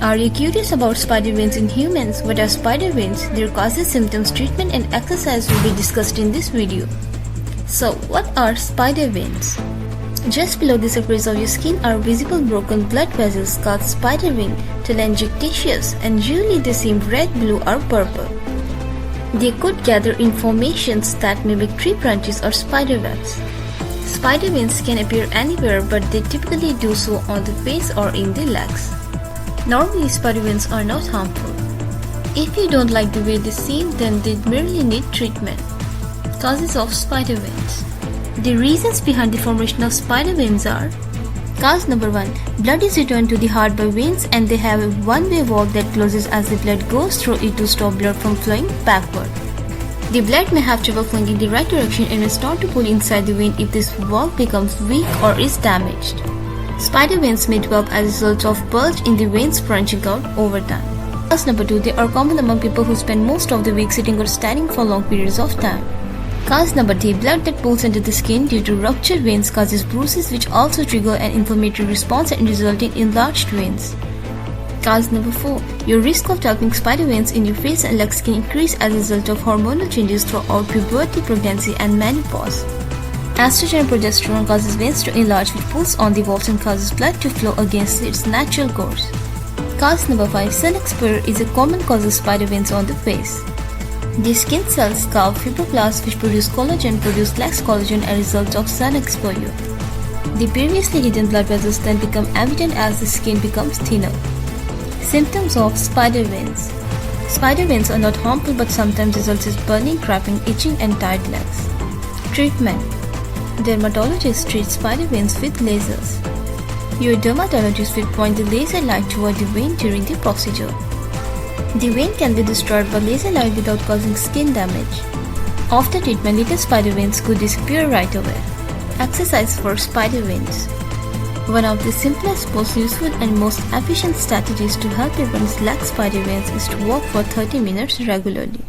Are you curious about spider veins in humans? What are spider veins? Their causes, symptoms, treatment and exercise will be discussed in this video. So what are spider veins? Just below the surface of your skin are visible broken blood vessels called spider vein, telangiectasias, and usually they seem red, blue or purple. They could gather in formations that mimic tree branches or spider webs. Spider veins can appear anywhere, but they typically do so on the face or in the legs. Normally, spider veins are not harmful. If you don't like the way they seem, then they merely need treatment. Causes of spider veins. The reasons behind the formation of spider veins are: Cause number 1. Blood is returned to the heart by veins and they have a one-way valve that closes as the blood goes through it to stop blood from flowing backward. The blood may have trouble flowing in the right direction and may start to pull inside the vein if this valve becomes weak or is damaged. Spider veins may develop as a result of bulge in the veins branching out over time. Cause number 2. They are common among people who spend most of the week sitting or standing for long periods of time. Cause number 3. Blood that pools into the skin due to ruptured veins causes bruises which also trigger an inflammatory response and result in enlarged veins. Cause number 4. Your risk of developing spider veins in your face and legs can increase as a result of hormonal changes throughout puberty, pregnancy and menopause. Estrogen and progesterone causes veins to enlarge, which pulls on the valves and causes blood to flow against its natural course. Cause number 5. Sun exposure is a common cause of spider veins on the face. The skin cells called fibroblasts which produce collagen produce less collagen as a result of sun exposure. The previously hidden blood vessels then become evident as the skin becomes thinner. Symptoms of spider veins. Spider veins are not harmful but sometimes result in burning, cramping, itching and tired legs. Treatment. Dermatologists treat spider veins with lasers. Your dermatologist will point the laser light toward the vein during the procedure. The vein can be destroyed by laser light without causing skin damage. After treatment, little spider veins could disappear right away. Exercise for spider veins. One of the simplest, most useful and most efficient strategies to help everyone lack spider veins is to walk for 30 minutes regularly.